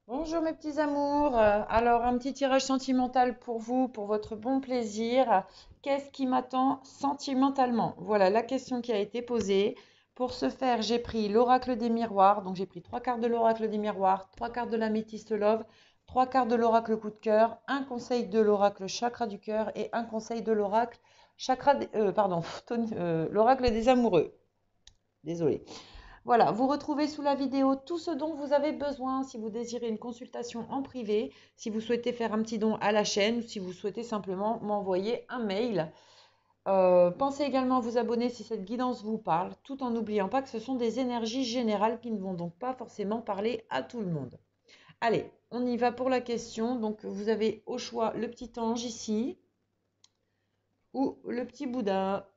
Bonjour mes petits amours. Alors un petit tirage sentimental pour vous, pour votre bon plaisir. Qu'est-ce qui m'attend sentimentalement? Voilà la question qui a été posée. Pour ce faire, j'ai pris l'oracle des miroirs. Donc j'ai pris trois cartes de l'oracle des miroirs, trois cartes de l'améthyste love, trois cartes de l'oracle coup de cœur, un conseil de l'oracle chakra du cœur et un conseil de l'oracle l'oracle des amoureux. Désolée. Voilà, vous retrouvez sous la vidéo tout ce dont vous avez besoin si vous désirez une consultation en privé, si vous souhaitez faire un petit don à la chaîne ou si vous souhaitez simplement m'envoyer un mail. Pensez également à vous abonner si cette guidance vous parle, tout en n'oubliant pas que ce sont des énergies générales qui ne vont donc pas forcément parler à tout le monde. Allez, on y va pour la question. Donc vous avez au choix le petit ange ici ou le petit Bouddha.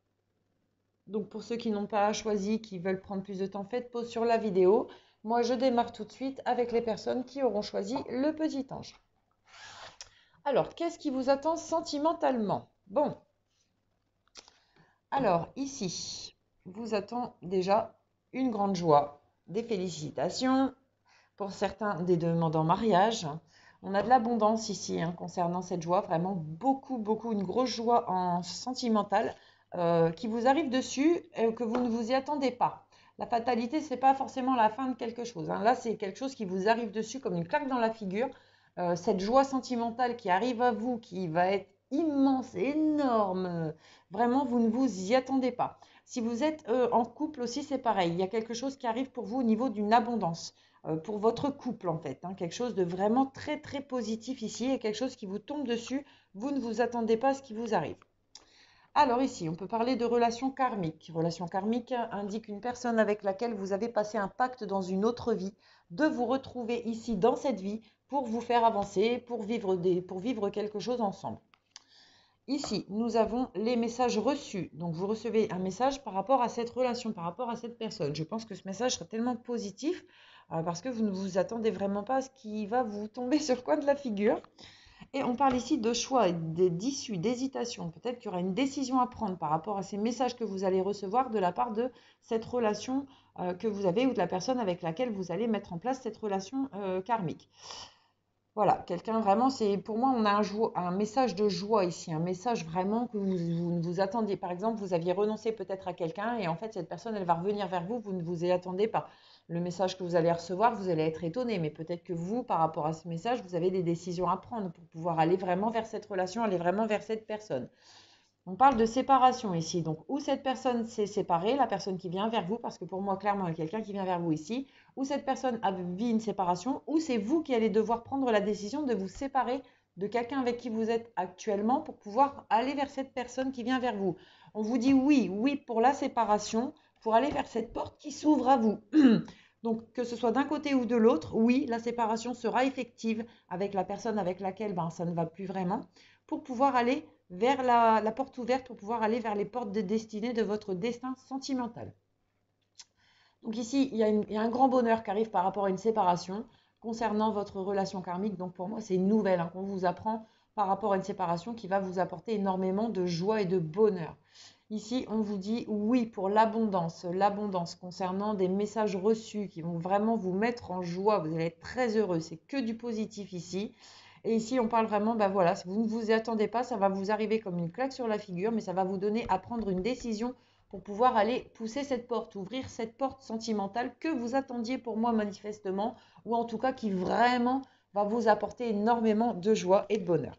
Donc pour ceux qui n'ont pas choisi, qui veulent prendre plus de temps, faites pause sur la vidéo. Moi, je démarre tout de suite avec les personnes qui auront choisi le petit ange. Alors, qu'est-ce qui vous attend sentimentalement? Bon, alors ici, vous attend déjà une grande joie, des félicitations, pour certains des demandes en mariage. On a de l'abondance ici concernant cette joie, vraiment beaucoup, beaucoup, une grosse joie en sentimentale qui vous arrive dessus et que vous ne vous y attendez pas. La fatalité, ce n'est pas forcément la fin de quelque chose. Là, c'est quelque chose qui vous arrive dessus comme une claque dans la figure. Cette joie sentimentale qui arrive à vous, qui va être immense, énorme, vraiment, vous ne vous y attendez pas. Si vous êtes en couple aussi, c'est pareil. Il y a quelque chose qui arrive pour vous au niveau d'une abondance pour votre couple en fait. Quelque chose de vraiment très très positif ici et quelque chose qui vous tombe dessus. Vous ne vous attendez pas à ce qui vous arrive. Alors ici, on peut parler de relation karmique. Relation karmique indique une personne avec laquelle vous avez passé un pacte dans une autre vie, de vous retrouver ici dans cette vie pour vous faire avancer, pour vivre quelque chose ensemble. Ici, nous avons les messages reçus. Donc, vous recevez un message par rapport à cette relation, par rapport à cette personne. Je pense que ce message sera tellement positif parce que vous ne vous attendez vraiment pas à ce qui va vous tomber sur le coin de la figure. Et on parle ici de choix, d'issue, d'hésitation. Peut-être qu'il y aura une décision à prendre par rapport à ces messages que vous allez recevoir de la part de cette relation que vous avez ou de la personne avec laquelle vous allez mettre en place cette relation karmique. Voilà, quelqu'un vraiment, c'est pour moi, on a un message de joie ici, un message vraiment que vous ne vous attendiez. Par exemple, vous aviez renoncé peut-être à quelqu'un et en fait, cette personne, elle va revenir vers vous, vous ne vous y attendez pas. Le message que vous allez recevoir, vous allez être étonné, mais peut-être que vous, par rapport à ce message, vous avez des décisions à prendre pour pouvoir aller vraiment vers cette relation, aller vraiment vers cette personne. On parle de séparation ici. Donc, ou cette personne s'est séparée, la personne qui vient vers vous, parce que pour moi, clairement, il y a quelqu'un qui vient vers vous ici, ou cette personne a vu une séparation, ou c'est vous qui allez devoir prendre la décision de vous séparer de quelqu'un avec qui vous êtes actuellement pour pouvoir aller vers cette personne qui vient vers vous. On vous dit oui, oui pour la séparation, pour aller vers cette porte qui s'ouvre à vous. Donc, que ce soit d'un côté ou de l'autre, oui, la séparation sera effective avec la personne avec laquelle ça ne va plus vraiment, pour pouvoir aller vers la porte ouverte, pour pouvoir aller vers les portes de destinée de votre destin sentimental. Donc ici, il y a un grand bonheur qui arrive par rapport à une séparation concernant votre relation karmique. Donc pour moi, c'est une nouvelle qu'on vous apprend par rapport à une séparation qui va vous apporter énormément de joie et de bonheur. Ici, on vous dit oui pour l'abondance concernant des messages reçus qui vont vraiment vous mettre en joie. Vous allez être très heureux. C'est que du positif ici. Et ici, on parle vraiment, voilà, si vous ne vous y attendez pas, ça va vous arriver comme une claque sur la figure, mais ça va vous donner à prendre une décision pour pouvoir aller pousser cette porte, ouvrir cette porte sentimentale que vous attendiez pour moi manifestement, ou en tout cas qui vraiment va vous apporter énormément de joie et de bonheur.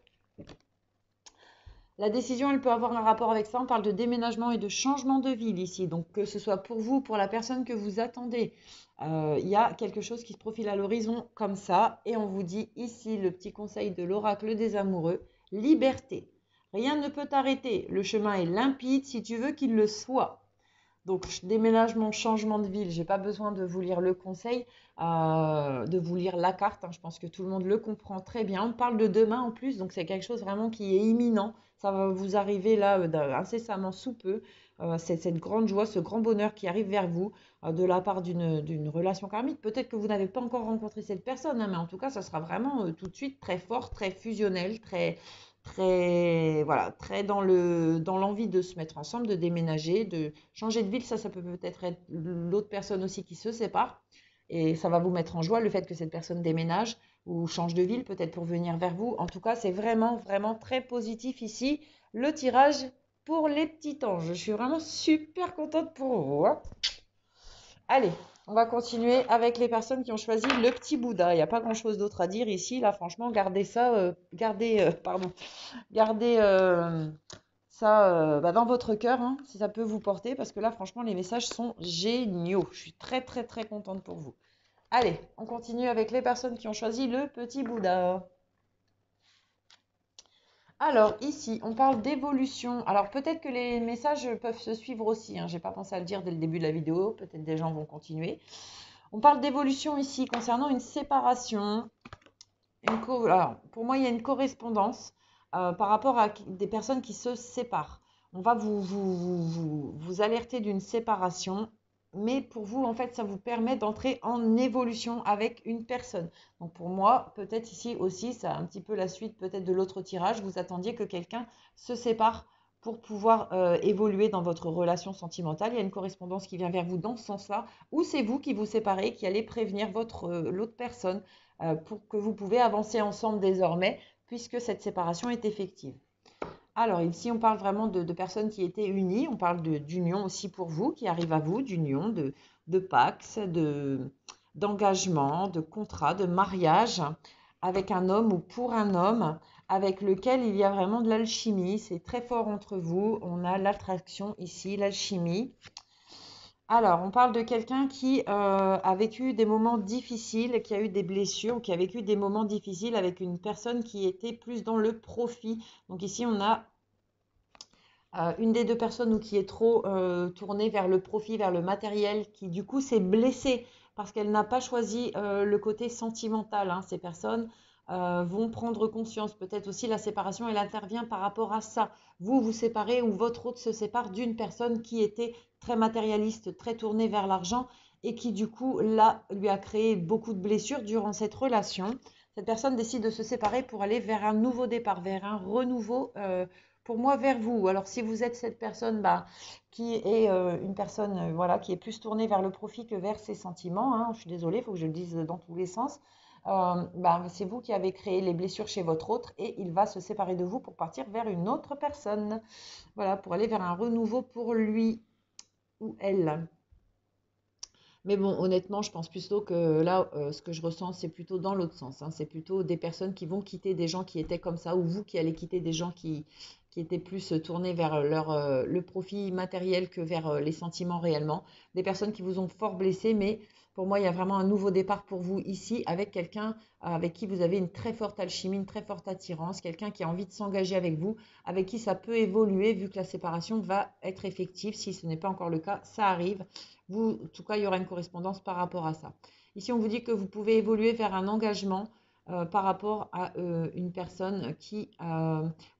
La décision, elle peut avoir un rapport avec ça. On parle de déménagement et de changement de ville ici. Donc, que ce soit pour vous, pour la personne que vous attendez, il y a quelque chose qui se profile à l'horizon comme ça. Et on vous dit ici le petit conseil de l'oracle des amoureux, liberté. Rien ne peut t'arrêter. Le chemin est limpide si tu veux qu'il le soit. Donc, déménagement, changement de ville, je n'ai pas besoin de vous lire le conseil, de vous lire la carte. Je pense que tout le monde le comprend très bien. On parle de demain en plus, donc c'est quelque chose vraiment qui est imminent. Ça va vous arriver là incessamment sous peu. C'est cette grande joie, ce grand bonheur qui arrive vers vous de la part d'une relation karmique. Peut-être que vous n'avez pas encore rencontré cette personne, mais en tout cas, ça sera vraiment tout de suite très fort, très fusionnel, très voilà, très dans l'envie de se mettre ensemble, de déménager, de changer de ville. Ça peut peut-être être l'autre personne aussi qui se sépare. et ça va vous mettre en joie le fait que cette personne déménage ou change de ville peut-être pour venir vers vous. En tout cas, c'est vraiment, vraiment très positif ici, le tirage pour les petits anges. Je suis vraiment super contente pour vous, hein. Allez, on va continuer avec les personnes qui ont choisi le petit Bouddha. Il n'y a pas grand-chose d'autre à dire ici. Là, franchement, gardez ça, gardez ça dans votre cœur, hein, si ça peut vous porter, parce que là, franchement, les messages sont géniaux. Je suis très, très, très contente pour vous. Allez, on continue avec les personnes qui ont choisi le petit Bouddha. Alors, ici, on parle d'évolution. Alors, peut-être que les messages peuvent se suivre aussi, hein. Je n'ai pas pensé à le dire dès le début de la vidéo. Peut-être des gens vont continuer. On parle d'évolution ici concernant une séparation. Alors, pour moi, il y a une correspondance par rapport à des personnes qui se séparent. On va vous alerter d'une séparation, mais pour vous, en fait, ça vous permet d'entrer en évolution avec une personne. Donc pour moi, peut-être ici aussi, c'est un petit peu la suite peut-être de l'autre tirage. Vous attendiez que quelqu'un se sépare pour pouvoir évoluer dans votre relation sentimentale. Il y a une correspondance qui vient vers vous dans ce sens-là, ou c'est vous qui vous séparez, qui allez prévenir l'autre personne pour que vous pouvez avancer ensemble désormais, puisque cette séparation est effective. Alors ici, on parle vraiment de personnes qui étaient unies, on parle d'union aussi pour vous, qui arrive à vous, d'union, de pax, d'engagement, de contrat, de mariage avec un homme ou pour un homme, avec lequel il y a vraiment de l'alchimie. C'est très fort entre vous. On a l'attraction ici, l'alchimie. Alors, on parle de quelqu'un qui a vécu des moments difficiles, qui a eu des blessures, qui a vécu des moments difficiles avec une personne qui était plus dans le profit. Donc ici, on a une des deux personnes ou qui est trop tournée vers le profit, vers le matériel, qui du coup s'est blessée parce qu'elle n'a pas choisi le côté sentimental, hein. Ces personnes vont prendre conscience. Peut-être aussi la séparation, elle intervient par rapport à ça. Vous vous séparez ou votre autre se sépare d'une personne qui était très matérialiste, très tournée vers l'argent et qui du coup là lui a créé beaucoup de blessures durant cette relation. Cette personne décide de se séparer pour aller vers un nouveau départ, vers un renouveau. Pour moi, vers vous. Alors, si vous êtes cette personne qui est une personne voilà, qui est plus tournée vers le profit que vers ses sentiments, hein, je suis désolée, il faut que je le dise dans tous les sens, c'est vous qui avez créé les blessures chez votre autre et il va se séparer de vous pour partir vers une autre personne. Voilà, pour aller vers un renouveau pour lui ou elle. Mais bon, honnêtement, je pense plutôt que là, ce que je ressens, c'est plutôt dans l'autre sens, hein. C'est plutôt des personnes qui vont quitter des gens qui étaient comme ça, ou vous qui allez quitter des gens qui étaient plus tournés vers le profit matériel que vers les sentiments réellement. Des personnes qui vous ont fort blessé, mais pour moi, il y a vraiment un nouveau départ pour vous ici, avec quelqu'un avec qui vous avez une très forte alchimie, une très forte attirance, quelqu'un qui a envie de s'engager avec vous, avec qui ça peut évoluer, vu que la séparation va être effective. Si ce n'est pas encore le cas, ça arrive. Vous, en tout cas, il y aura une correspondance par rapport à ça. Ici, on vous dit que vous pouvez évoluer vers un engagement par rapport à une personne qui...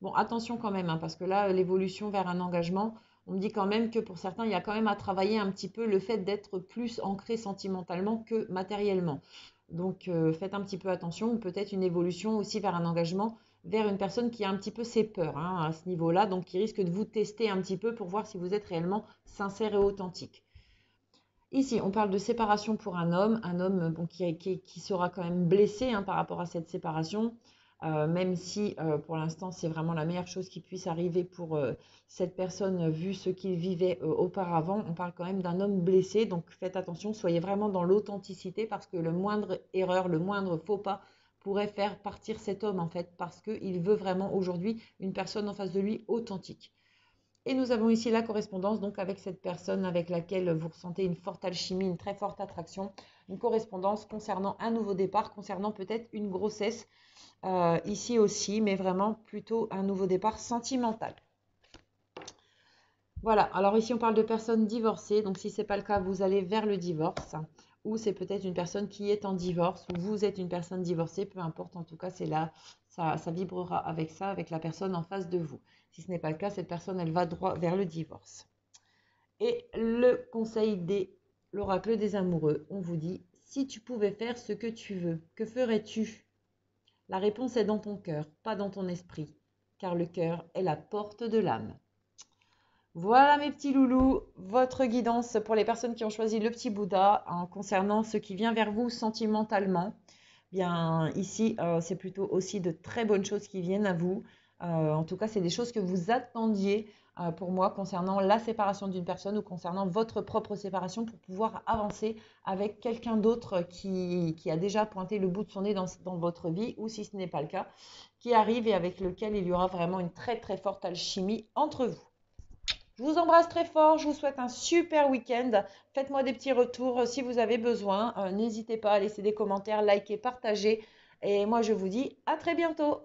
bon, attention quand même, hein, parce que là, l'évolution vers un engagement, on me dit quand même que pour certains, il y a quand même à travailler un petit peu le fait d'être plus ancré sentimentalement que matériellement. Donc, faites un petit peu attention, ou peut-être une évolution aussi vers un engagement, vers une personne qui a un petit peu ses peurs, hein, à ce niveau-là, donc qui risque de vous tester un petit peu pour voir si vous êtes réellement sincère et authentique. Ici, on parle de séparation pour un homme bon, qui sera quand même blessé, hein, par rapport à cette séparation, même si pour l'instant c'est vraiment la meilleure chose qui puisse arriver pour cette personne vu ce qu'il vivait auparavant. On parle quand même d'un homme blessé, donc faites attention, soyez vraiment dans l'authenticité parce que le moindre erreur, le moindre faux pas pourrait faire partir cet homme en fait, parce qu'il veut vraiment aujourd'hui une personne en face de lui authentique. Et nous avons ici la correspondance donc avec cette personne avec laquelle vous ressentez une forte alchimie, une très forte attraction, une correspondance concernant un nouveau départ, concernant peut-être une grossesse ici aussi, mais vraiment plutôt un nouveau départ sentimental. Voilà, alors ici on parle de personnes divorcées, donc si ce n'est pas le cas, vous allez vers le divorce, ou c'est peut-être une personne qui est en divorce, ou vous êtes une personne divorcée, peu importe, en tout cas c'est là, ça vibrera avec ça, avec la personne en face de vous. Si ce n'est pas le cas, cette personne, elle va droit vers le divorce. Et le conseil de l'oracle des amoureux, on vous dit, si tu pouvais faire ce que tu veux, que ferais-tu? La réponse est dans ton cœur, pas dans ton esprit, car le cœur est la porte de l'âme. Voilà mes petits loulous, votre guidance pour les personnes qui ont choisi le petit Bouddha en concernant ce qui vient vers vous sentimentalement. Bien, ici, c'est plutôt aussi de très bonnes choses qui viennent à vous. En tout cas, c'est des choses que vous attendiez pour moi concernant la séparation d'une personne ou concernant votre propre séparation pour pouvoir avancer avec quelqu'un d'autre qui a déjà pointé le bout de son nez dans votre vie ou si ce n'est pas le cas, qui arrive et avec lequel il y aura vraiment une très très forte alchimie entre vous. Je vous embrasse très fort, je vous souhaite un super week-end. Faites-moi des petits retours si vous avez besoin. N'hésitez pas à laisser des commentaires, liker, partager. Et moi, je vous dis à très bientôt.